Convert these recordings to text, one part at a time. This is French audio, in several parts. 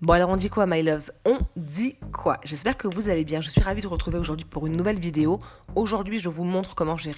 Bon alors on dit quoi my loves? On dit quoi? J'espère que vous allez bien. Je suis ravie de vous retrouver aujourd'hui pour une nouvelle vidéo. Aujourd'hui je vous montre comment j'ai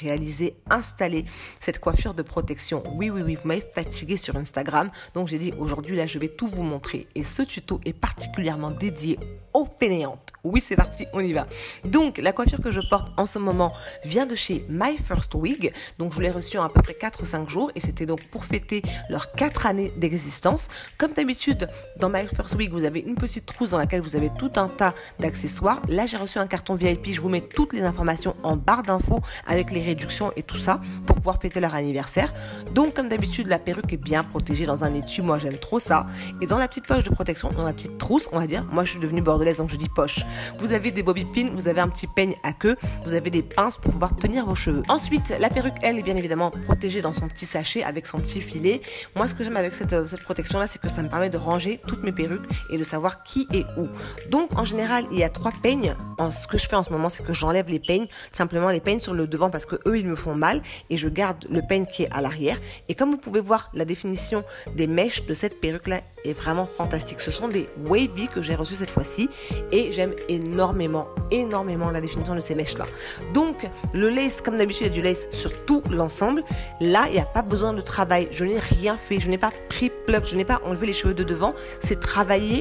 installé cette coiffure de protection. Oui, vous m'avez fatigué sur Instagram. Donc j'ai dit aujourd'hui là je vais tout vous montrer. Et ce tuto est particulièrement dédié aux fainéantes. Oui c'est parti, on y va. Donc la coiffure que je porte en ce moment vient de chez My First Wig. Donc je l'ai reçue en à peu près 4 ou 5 jours. Et c'était donc pour fêter leurs 4 années d'existence. Comme d'habitude dans My First Wig, vous avez une petite trousse dans laquelle vous avez tout un tas d'accessoires. Là, j'ai reçu un carton VIP. Je vous mets toutes les informations en barre d'infos avec les réductions et tout ça pour pouvoir fêter leur anniversaire. Donc, comme d'habitude, la perruque est bien protégée dans un étui. Moi, j'aime trop ça. Et dans la petite poche de protection, dans la petite trousse, on va dire, moi, je suis devenue bordelaise, donc je dis poche. Vous avez des bobby pins, vous avez un petit peigne à queue, vous avez des pinces pour pouvoir tenir vos cheveux. Ensuite, la perruque, elle, est bien évidemment protégée dans son petit sachet avec son petit filet. Moi, ce que j'aime avec cette protection-là, c'est que ça me permet de ranger toutes mes perruques et de savoir qui est où. Donc en général il y a 3 peignes. Ce que je fais en ce moment c'est que j'enlève les peignes, simplement les peignes sur le devant parce que eux ils me font mal et je garde le peigne qui est à l'arrière. Et comme vous pouvez voir, la définition des mèches de cette perruque là est vraiment fantastique. Ce sont des wavy que j'ai reçues cette fois-ci et j'aime énormément la définition de ces mèches là. Donc le lace, comme d'habitude il y a du lace sur tout l'ensemble. Là il n'y a pas besoin de travail, je n'ai rien fait, je n'ai pas pris plug, je n'ai pas enlevé les cheveux de devant, c'est travaillé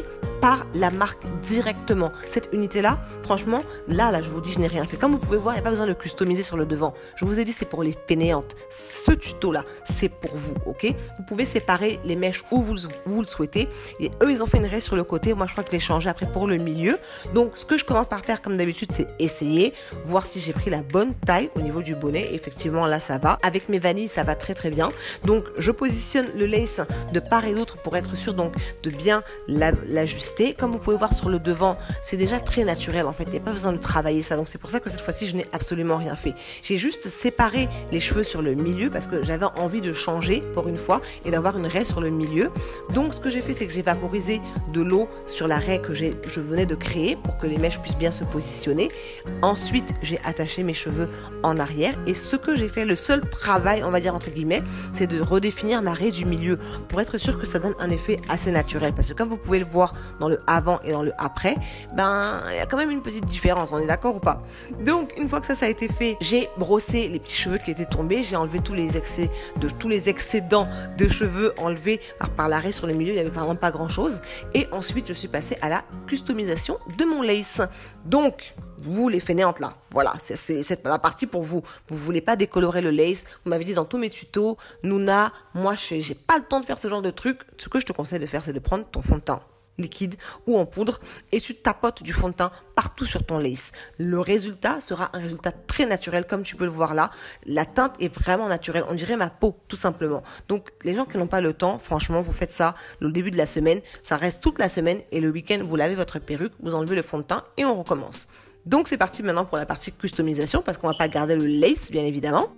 par la marque directement. Cette unité là, franchement, là je vous dis, je n'ai rien fait. Comme vous pouvez voir, il n'y a pas besoin de customiser sur le devant. Je vous ai dit, c'est pour les fainéantes. Ce tuto là, c'est pour vous, ok? Vous pouvez séparer les mèches où vous le souhaitez. Et eux, ils ont fait une raie sur le côté. Moi, je crois que je l'ai changé après pour le milieu. Donc, ce que je commence par faire, comme d'habitude, c'est essayer, voir si j'ai pris la bonne taille au niveau du bonnet. Effectivement, là, ça va. Avec mes vanilles, ça va très bien. Donc, je positionne le lace de part et d'autre pour être sûr donc de bien l'ajuster. Comme vous pouvez voir sur le devant, c'est déjà très naturel en fait, il n'y a pas besoin de travailler ça, donc c'est pour ça que cette fois-ci je n'ai absolument rien fait. J'ai juste séparé les cheveux sur le milieu parce que j'avais envie de changer pour une fois et d'avoir une raie sur le milieu. Donc ce que j'ai fait, c'est que j'ai vaporisé de l'eau sur la raie que je venais de créer pour que les mèches puissent bien se positionner. Ensuite j'ai attaché mes cheveux en arrière et ce que j'ai fait, le seul travail on va dire entre guillemets, c'est de redéfinir ma raie du milieu pour être sûr que ça donne un effet assez naturel, parce que comme vous pouvez le voir dans le avant et dans le après, ben il y a quand même une petite différence, on est d'accord ou pas? Donc une fois que ça a été fait, j'ai brossé les petits cheveux qui étaient tombés, j'ai enlevé tous les excédents de cheveux enlevés par l'arrêt sur le milieu, il n'y avait vraiment pas grand chose. Et ensuite je suis passée à la customisation de mon lace. Donc vous les fainéantes là, voilà, c'est la partie pour vous. Vous voulez pas décolorer le lace. Vous m'avez dit dans tous mes tutos, Nouna, moi j'ai pas le temps de faire ce genre de truc. Ce que je te conseille de faire, c'est de prendre ton fond de teint liquide ou en poudre et tu tapotes du fond de teint partout sur ton lace. Le résultat sera un résultat très naturel, comme tu peux le voir là. La teinte est vraiment naturelle, on dirait ma peau tout simplement. Donc les gens qui n'ont pas le temps, franchement vous faites ça le début de la semaine, ça reste toute la semaine et le week-end vous lavez votre perruque, vous enlevez le fond de teint et on recommence. Donc c'est parti maintenant pour la partie customisation parce qu'on va pas garder le lace bien évidemment.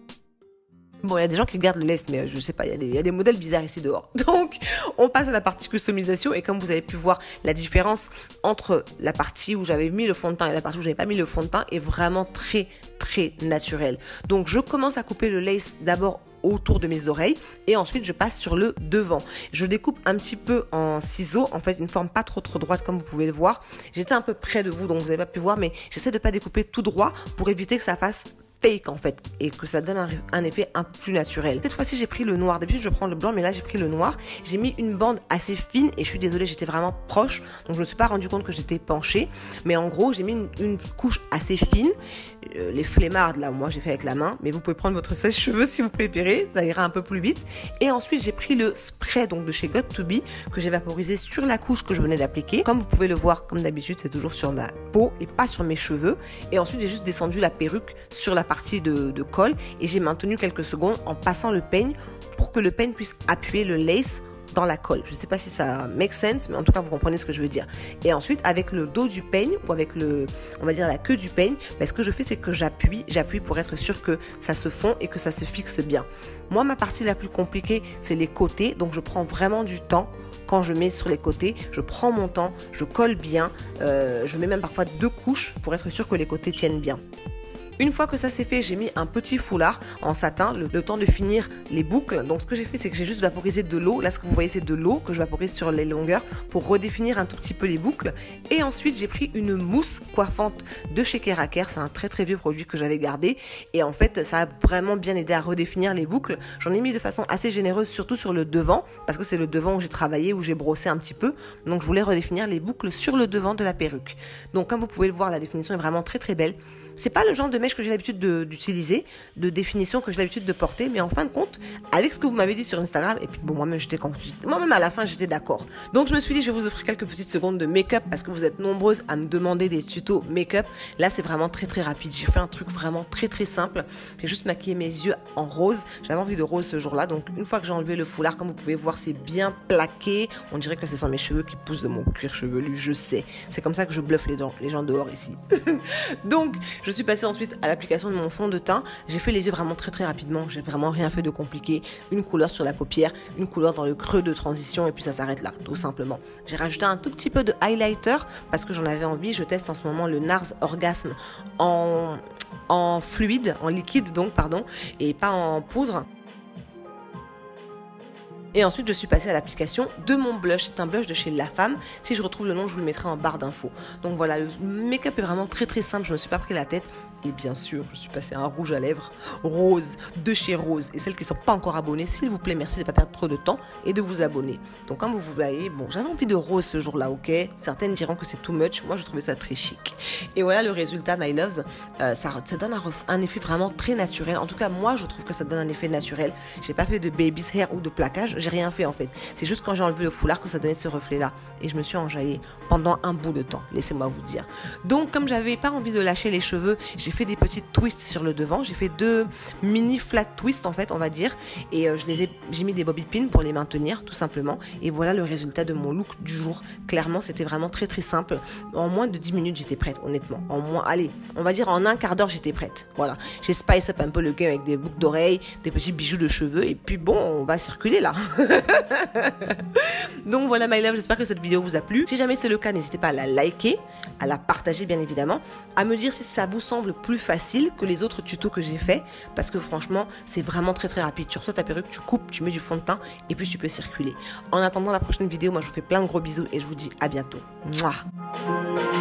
Bon, il y a des gens qui gardent le lace, mais je sais pas, il y a des modèles bizarres ici dehors. Donc, on passe à la partie customisation et comme vous avez pu voir, la différence entre la partie où j'avais mis le fond de teint et la partie où j'avais pas mis le fond de teint est vraiment très naturelle. Donc, je commence à couper le lace d'abord autour de mes oreilles et ensuite je passe sur le devant. Je découpe un petit peu en ciseaux, en fait une forme pas trop droite comme vous pouvez le voir. J'étais un peu près de vous donc vous n'avez pas pu voir, mais j'essaie de pas découper tout droit pour éviter que ça fasse fake en fait et que ça donne un effet un peu plus naturel. Cette fois-ci j'ai pris le noir, d'habitude je prends le blanc mais là j'ai pris le noir, j'ai mis une bande assez fine et je suis désolée, j'étais vraiment proche donc je me suis pas rendu compte que j'étais penchée, mais en gros j'ai mis une couche assez fine. Les flemmards là moi j'ai fait avec la main, mais vous pouvez prendre votre sèche-cheveux si vous préférez, ça ira un peu plus vite. Et ensuite j'ai pris le spray donc de chez Got2b que j'ai vaporisé sur la couche que je venais d'appliquer. Comme vous pouvez le voir, comme d'habitude c'est toujours sur ma peau et pas sur mes cheveux. Et ensuite j'ai juste descendu la perruque sur la partie de colle et j'ai maintenu quelques secondes en passant le peigne pour que le peigne puisse appuyer le lace dans la colle. Je ne sais pas si ça make sense, mais en tout cas vous comprenez ce que je veux dire. Et ensuite avec le dos du peigne ou avec on va dire la queue du peigne, ben, ce que je fais c'est que j'appuie pour être sûr que ça se fond et que ça se fixe bien. Moi ma partie la plus compliquée c'est les côtés, donc je prends vraiment du temps. Quand je mets sur les côtés, je prends mon temps, je colle bien, je mets même parfois 2 couches pour être sûr que les côtés tiennent bien. Une fois que ça c'est fait, j'ai mis un petit foulard en satin, le temps de finir les boucles. Donc ce que j'ai fait, c'est que j'ai juste vaporisé de l'eau. Là, ce que vous voyez, c'est de l'eau que je vaporise sur les longueurs pour redéfinir un tout petit peu les boucles. Et ensuite, j'ai pris une mousse coiffante de chez Keraker. C'est un très très vieux produit que j'avais gardé. Et en fait, ça a vraiment bien aidé à redéfinir les boucles. J'en ai mis de façon assez généreuse, surtout sur le devant, parce que c'est le devant où j'ai travaillé, où j'ai brossé un petit peu. Donc je voulais redéfinir les boucles sur le devant de la perruque. Donc comme vous pouvez le voir, la définition est vraiment très très belle. C'est pas le genre de mèche que j'ai l'habitude d'utiliser, de définition que j'ai l'habitude de porter, mais en fin de compte, avec ce que vous m'avez dit sur Instagram, et puis bon, moi-même à la fin, j'étais d'accord. Donc je me suis dit, je vais vous offrir quelques petites secondes de make-up parce que vous êtes nombreuses à me demander des tutos make-up. Là, c'est vraiment très très rapide. J'ai fait un truc vraiment très très simple. J'ai juste maquillé mes yeux en rose. J'avais envie de rose ce jour-là. Donc une fois que j'ai enlevé le foulard, comme vous pouvez voir, c'est bien plaqué. On dirait que ce sont mes cheveux qui poussent de mon cuir chevelu, je sais. C'est comme ça que je bluffe les gens dehors ici. Donc, je suis passée ensuite à l'application de mon fond de teint. J'ai fait les yeux vraiment très très rapidement. J'ai vraiment rien fait de compliqué. Une couleur sur la paupière, une couleur dans le creux de transition et puis ça s'arrête là, tout simplement. J'ai rajouté un tout petit peu de highlighter parce que j'en avais envie. Je teste en ce moment le NARS Orgasme en fluide, en liquide donc, pardon, et pas en poudre. Et ensuite, je suis passée à l'application de mon blush. C'est un blush de chez La Femme. Si je retrouve le nom, je vous le mettrai en barre d'infos. Donc voilà, le make-up est vraiment très très simple. Je ne me suis pas pris la tête. Et bien sûr, je suis passée à un rouge à lèvres rose de chez Rose. Et celles qui ne sont pas encore abonnées, s'il vous plaît, merci de ne pas perdre trop de temps et de vous abonner. Donc comme vous voyez, bon, j'avais envie de rose ce jour-là, ok? Certaines diront que c'est too much. Moi, je trouvais ça très chic. Et voilà le résultat, my loves. Ça donne un effet vraiment très naturel. En tout cas, moi, je trouve que ça donne un effet naturel. J'ai pas fait de baby's hair ou de plaquage. J'ai rien fait en fait. C'est juste quand j'ai enlevé le foulard que ça donnait ce reflet-là. Et je me suis enjaillée pendant un bout de temps. Laissez-moi vous dire. Donc, comme j'avais pas envie de lâcher les cheveux, j'ai fait des petites twists sur le devant. J'ai fait 2 mini flat twists en fait, on va dire. Et j'ai mis des bobby pins pour les maintenir tout simplement. Et voilà le résultat de mon look du jour. Clairement, c'était vraiment très très simple. En moins de 10 minutes, j'étais prête, honnêtement. Allez, on va dire en un quart d'heure, j'étais prête. Voilà. J'ai spice up un peu le game avec des boucles d'oreilles, des petits bijoux de cheveux. Et puis bon, on va circuler là. Donc voilà my love, j'espère que cette vidéo vous a plu. Si jamais c'est le cas, n'hésitez pas à la liker, à la partager bien évidemment, à me dire si ça vous semble plus facile que les autres tutos que j'ai fait, parce que franchement c'est vraiment très très rapide. Tu reçois ta perruque, tu coupes, tu mets du fond de teint et puis tu peux circuler. En attendant la prochaine vidéo, moi je vous fais plein de gros bisous et je vous dis à bientôt. Mouah.